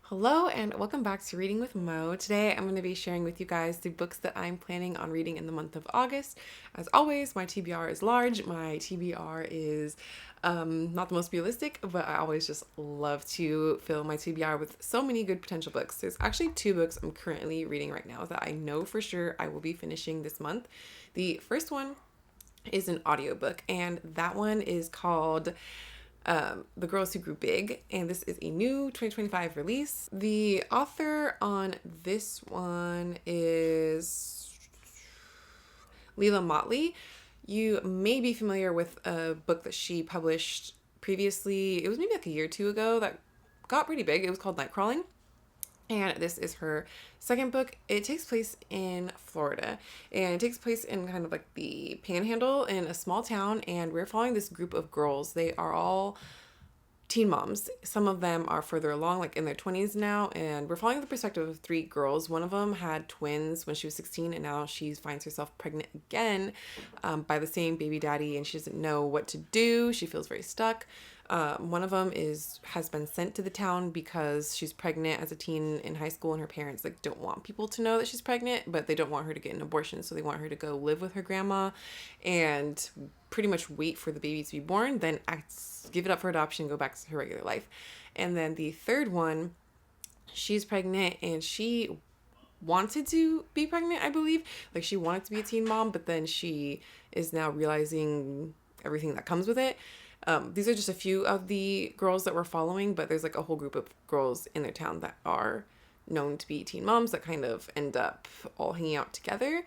Hello and welcome back to Reading with Mo. Today I'm going to be sharing with you guys the books that I'm planning on reading in the month of August. As always, my TBR is large. My TBR is not the most realistic, but I always just love to fill my TBR with so many good potential books. There's actually two books I'm currently reading right now that I know for sure I will be finishing this month. The first one is an audiobook, and that one is called The Girls Who Grew Big, and this is a new 2025 release. The author on this one is Leila Motley. You may be familiar with a book that she published previously. It was maybe like a year or two ago that got pretty big. It was called Nightcrawling. And this is her second book. It takes place in Florida, and it takes place in kind of like the Panhandle in a small town. And we're following this group of girls. They are all teen moms. Some of them are further along, like in their 20s now, and we're following the perspective of three girls. One of them had twins when she was 16, and now she finds herself pregnant again by the same baby daddy, and she doesn't know what to do. She feels very stuck. One of them has been sent to the town because she's pregnant as a teen in high school, and her parents like don't want people to know that she's pregnant, but they don't want her to get an abortion, so they want her to go live with her grandma and pretty much wait for the baby to be born, then give it up for adoption, go back to her regular life. And then the third one, she's pregnant and she wanted to be pregnant, I believe. Like she wanted to be a teen mom, but then she is now realizing everything that comes with it. These are just a few of the girls that we're following, but there's like a whole group of girls in their town that are known to be teen moms that kind of end up all hanging out together.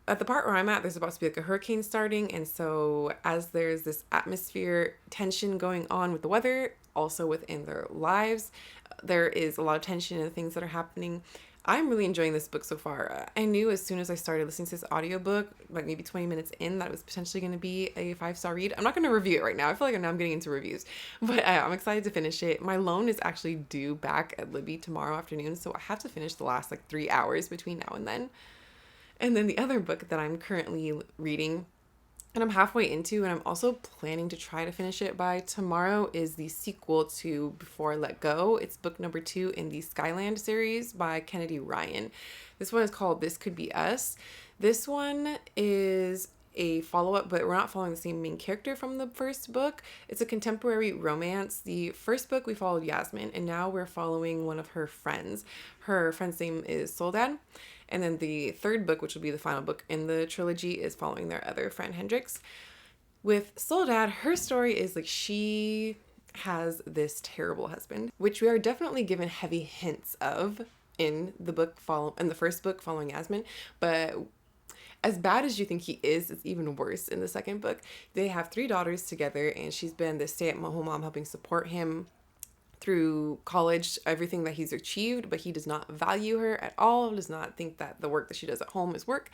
At the part where I'm at, there's about to be like a hurricane starting, and so as there's this atmosphere tension going on with the weather, also within their lives, there is a lot of tension in the things that are happening. I'm really enjoying this book so far. I knew as soon as I started listening to this audiobook, like maybe 20 minutes in, that it was potentially going to be a 5-star read. I'm not going to review it right now. I feel like now I'm getting into reviews, but I'm excited to finish it. My loan is actually due back at Libby tomorrow afternoon, so I have to finish the last like 3 hours between now and then. And then the other book that I'm currently reading and I'm halfway into, and I'm also planning to try to finish it by tomorrow, is the sequel to Before I Let Go. It's book number 2 in the Skyland series by Kennedy Ryan. This one is called This Could Be Us. This one is a follow-up, but we're not following the same main character from the first book. It's a contemporary romance. The first book we followed Yasmin, and now we're following one of her friends. Her friend's name is Soledad. And then the third book, which will be the final book in the trilogy, is following their other friend, Hendrix. With Soledad, her story is like she has this terrible husband, which we are definitely given heavy hints of in the first book following Yasmin. But as bad as you think he is, it's even worse in the second book. They have 3 daughters together, and she's been the stay-at-home mom helping support him through college, everything that he's achieved, but he does not value her at all, does not think that the work that she does at home is work.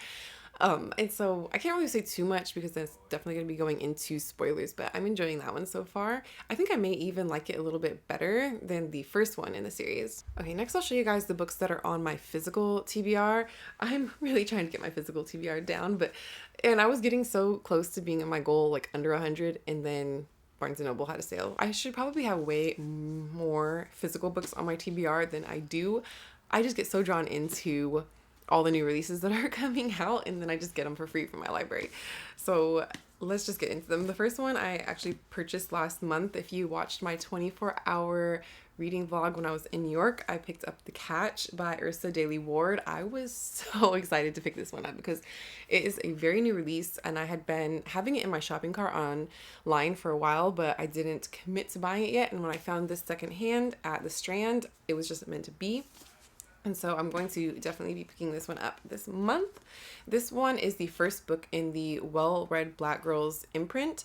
And so I can't really say too much because that's definitely going to be going into spoilers, but I'm enjoying that one so far. I think I may even like it a little bit better than the first one in the series. Okay, next I'll show you guys the books that are on my physical TBR. I'm really trying to get my physical TBR down, and I was getting so close to being at my goal, like under 100, and then Barnes & Noble had a sale. I should probably have way more physical books on my TBR than I do. I just get so drawn into all the new releases that are coming out, and then I just get them for free from my library. So let's just get into them. The first one I actually purchased last month. If you watched my 24-hour reading vlog when I was in New York, I picked up The Catch by Ursa Daly Ward. I was so excited to pick this one up because it is a very new release, and I had been having it in my shopping cart online for a while, but I didn't commit to buying it yet. And when I found this secondhand at the Strand, it was just meant to be. And so I'm going to definitely be picking this one up this month. This one is the first book in the Well-Read Black Girls imprint,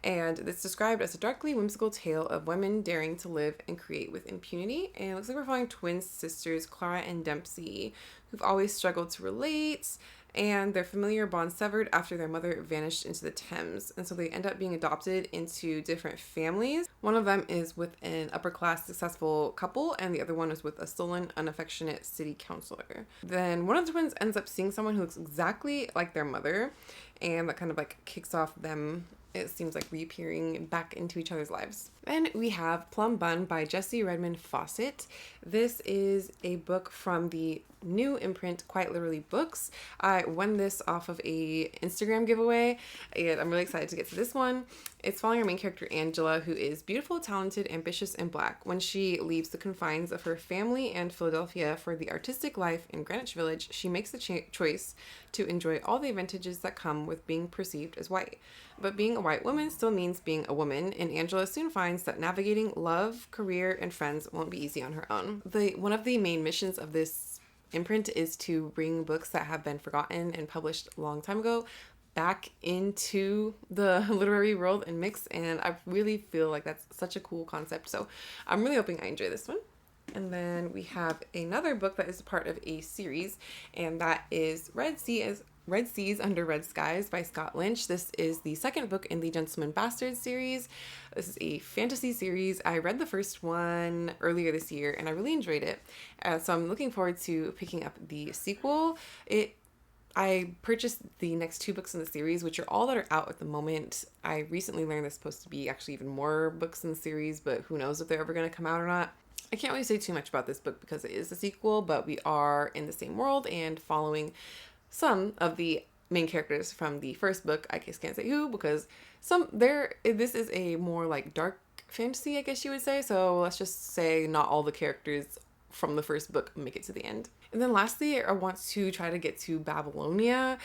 and it's described as a darkly whimsical tale of women daring to live and create with impunity. And it looks like we're following twin sisters, Clara and Dempsey, who've always struggled to relate, and their familiar bond severed after their mother vanished into the Thames. And so they end up being adopted into different families. One of them is with an upper-class successful couple, and the other one is with a stolen, unaffectionate city councilor. Then one of the twins ends up seeing someone who looks exactly like their mother, and that kind of like kicks off them, it seems like, reappearing back into each other's lives. Then we have Plum Bun by Jessie Redmond Fawcett. This is a book from the new imprint Quite Literally Books. I won this off of a Instagram giveaway, and I'm really excited to get to this one. It's following our main character Angela, who is beautiful, talented, ambitious, and Black. When she leaves the confines of her family and Philadelphia for the artistic life in Greenwich Village, she makes the choice to enjoy all the advantages that come with being perceived as white. But being a white woman still means being a woman, and Angela soon finds that navigating love, career, and friends won't be easy on her own. One of the main missions of this imprint is to bring books that have been forgotten and published a long time ago back into the literary world and mix, and I really feel like that's such a cool concept. So I'm really hoping I enjoy this one. And then we have another book that is part of a series, and that is Red Seas Under Red Skies by Scott Lynch. This is the second book in the Gentleman Bastard series. This is a fantasy series. I read the first one earlier this year and I really enjoyed it. So I'm looking forward to picking up the sequel. I purchased the next two books in the series, which are all that are out at the moment. I recently learned there's supposed to be actually even more books in the series, but who knows if they're ever going to come out or not. I can't really say too much about this book because it is a sequel, but we are in the same world and following some of the main characters from the first book. I just can't say who because this is a more like dark fantasy, I guess you would say. So let's just say not all the characters from the first book make it to the end. And then lastly, I want to try to get to Babylonia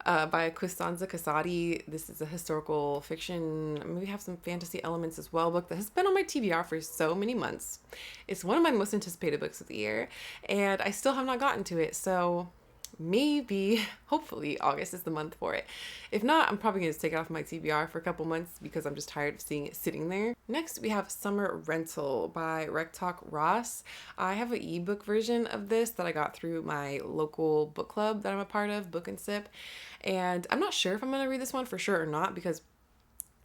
by Costanza Casati. This is a historical fiction, maybe have some fantasy elements as well, book that has been on my TBR for so many months. It's one of my most anticipated books of the year, and I still have not gotten to it, so maybe, hopefully, August is the month for it. If not, I'm probably going to take it off my TBR for a couple months because I'm just tired of seeing it sitting there. Next, we have Summer Rental by Rectalk Ross. I have an ebook version of this that I got through my local book club that I'm a part of, Book and Sip. And I'm not sure if I'm going to read this one for sure or not because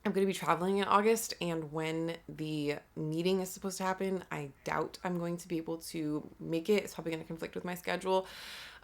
I'm going to be traveling in August, and when the meeting is supposed to happen, I doubt I'm going to be able to make it. It's probably going to conflict with my schedule.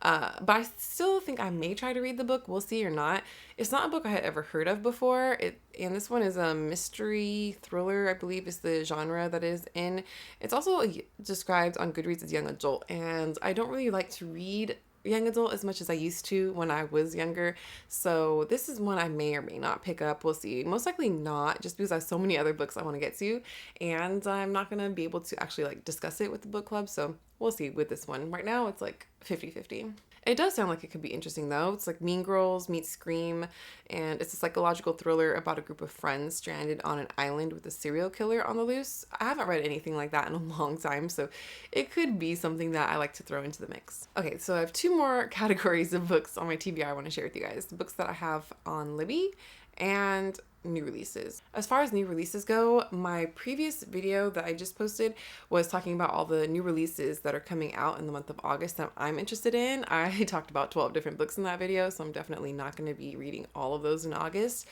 But I still think I may try to read the book. We'll see or not. It's not a book I had ever heard of before. And this one is a mystery thriller, I believe is the genre that is in. It's also described on Goodreads as young adult, and I don't really like to read young adult as much as I used to when I was younger. So this is one I may or may not pick up. We'll see. Most likely not, just because I have so many other books I want to get to, and I'm not going to be able to actually like discuss it with the book club. So we'll see with this one. Right now it's like 50-50. It does sound like it could be interesting though. It's like Mean Girls meets Scream, and it's a psychological thriller about a group of friends stranded on an island with a serial killer on the loose. I haven't read anything like that in a long time, so it could be something that I like to throw into the mix. Okay, so I have two more categories of books on my TBR I want to share with you guys. The books that I have on Libby and new releases. As far as new releases go, my previous video that I just posted was talking about all the new releases that are coming out in the month of August that I'm interested in. I talked about 12 different books in that video, so I'm definitely not going to be reading all of those in August.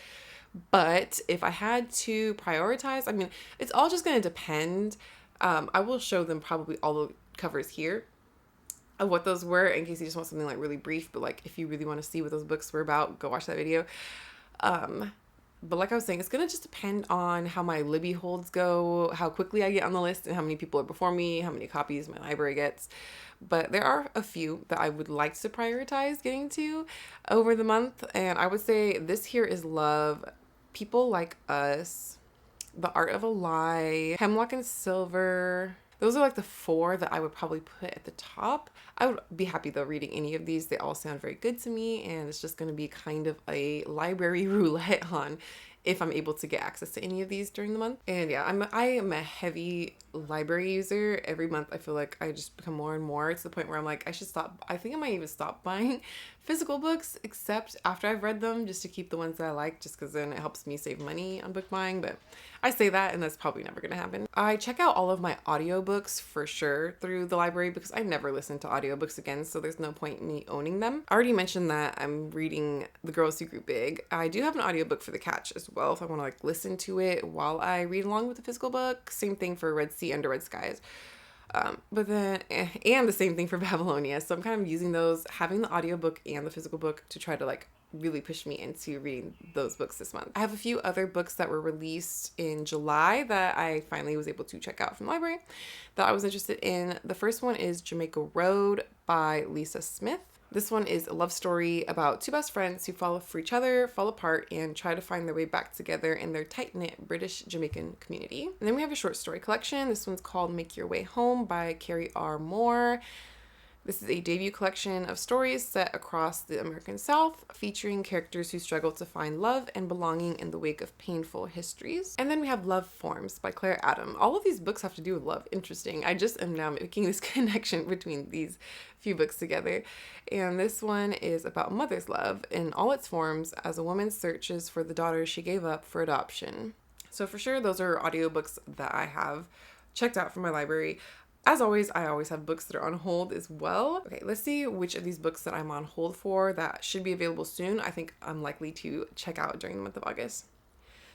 But if I had to prioritize, I mean, it's all just going to depend. I will show them probably all the covers here of what those were in case you just want something like really brief, but like if you really want to see what those books were about, go watch that video. But like I was saying, it's going to just depend on how my Libby holds go, how quickly I get on the list, and how many people are before me, how many copies my library gets. But there are a few that I would like to prioritize getting to over the month. And I would say this here is Love, People Like Us, The Art of a Lie, Hemlock and Silver. Those are like the four that I would probably put at the top. I would be happy though reading any of these. They all sound very good to me, and it's just going to be kind of a library roulette on if I'm able to get access to any of these during the month. And yeah, I am a heavy library user. Every month I feel like I just become more and more to the point where I'm like, I should stop. I think I might even stop buying physical books except after I've read them, just to keep the ones that I like, just because then it helps me save money on book buying. But I say that, and that's probably never going to happen. I check out all of my audiobooks for sure through the library because I never listen to audiobooks again, so there's no point in me owning them. I already mentioned that I'm reading The Girls Who Grew Big. I do have an audiobook for The Catch as well if I want to like listen to it while I read along with the physical book. Same thing for Red Sea Under Red Skies. But then, and the same thing for Babylonia. So I'm kind of using those, having the audiobook and the physical book to try to like really pushed me into reading those books this month. I have a few other books that were released in July that I finally was able to check out from the library that I was interested in. The first one is Jamaica Road by Lisa Smith. This one is a love story about two best friends who fall for each other, fall apart, and try to find their way back together in their tight-knit British Jamaican community. And then we have a short story collection. This one's called Make Your Way Home by Carrie R. Moore. This is a debut collection of stories set across the American South, featuring characters who struggle to find love and belonging in the wake of painful histories. And then we have Love Forms by Claire Adam. All of these books have to do with love. Interesting. I just am now making this connection between these few books together. And this one is about mother's love in all its forms as a woman searches for the daughter she gave up for adoption. So for sure, those are audiobooks that I have checked out from my library. As always, I always have books that are on hold as well. Okay, let's see which of these books that I'm on hold for that should be available soon. I think I'm likely to check out during the month of August.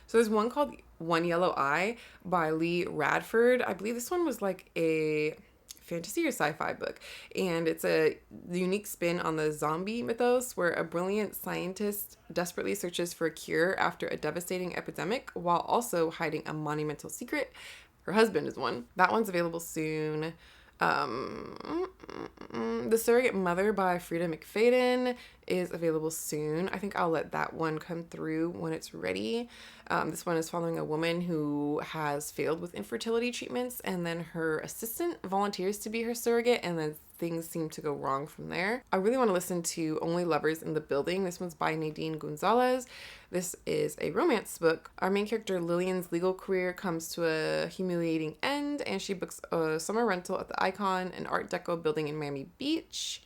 So there's one called One Yellow Eye by Lee Radford. I believe this one was like a fantasy or sci-fi book, and it's a unique spin on the zombie mythos where a brilliant scientist desperately searches for a cure after a devastating epidemic while also hiding a monumental secret. Her husband is one. That one's available soon. The Surrogate Mother by Frida McFadden is available soon. I think I'll let that one come through when it's ready. This one is following a woman who has failed with infertility treatments, and then her assistant volunteers to be her surrogate, and then things seem to go wrong from there. I really want to listen to Only Lovers in the Building. This one's by Nadine Gonzalez. This is a romance book. Our main character Lillian's legal career comes to a humiliating end, and she books a summer rental at the Icon, an Art Deco building in Miami Beach.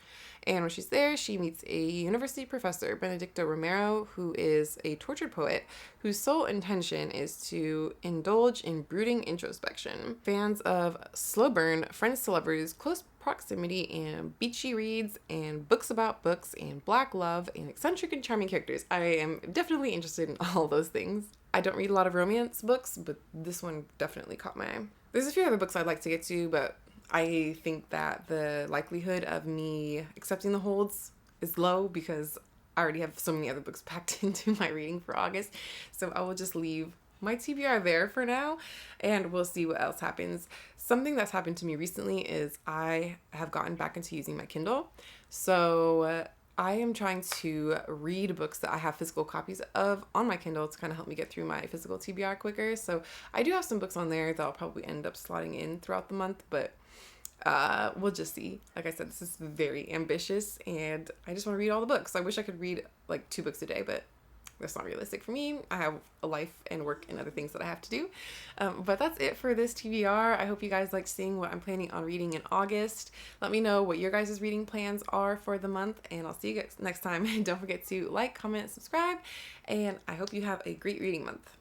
And when she's there, she meets a university professor, Benedicto Romero, who is a tortured poet whose sole intention is to indulge in brooding introspection. Fans of slow burn, friends to lovers, close proximity, and beachy reads, and books about books, and black love, and eccentric and charming characters. I am definitely interested in all those things. I don't read a lot of romance books, but this one definitely caught my eye. There's a few other books I'd like to get to, but I think that the likelihood of me accepting the holds is low because I already have so many other books packed into my reading for August. So I will just leave my TBR there for now, and we'll see what else happens. Something that's happened to me recently is I have gotten back into using my Kindle. So I am trying to read books that I have physical copies of on my Kindle to kind of help me get through my physical TBR quicker. So I do have some books on there that I'll probably end up slotting in throughout the month, but we'll just see. Like I said, this is very ambitious, and I just want to read all the books. I wish I could read like 2 books a day, but that's not realistic for me. I have a life and work and other things that I have to do. But that's it for this TBR. I hope you guys liked seeing what I'm planning on reading in August. Let me know what your guys' reading plans are for the month, and I'll see you guys next time. Don't forget to like, comment, subscribe, and I hope you have a great reading month.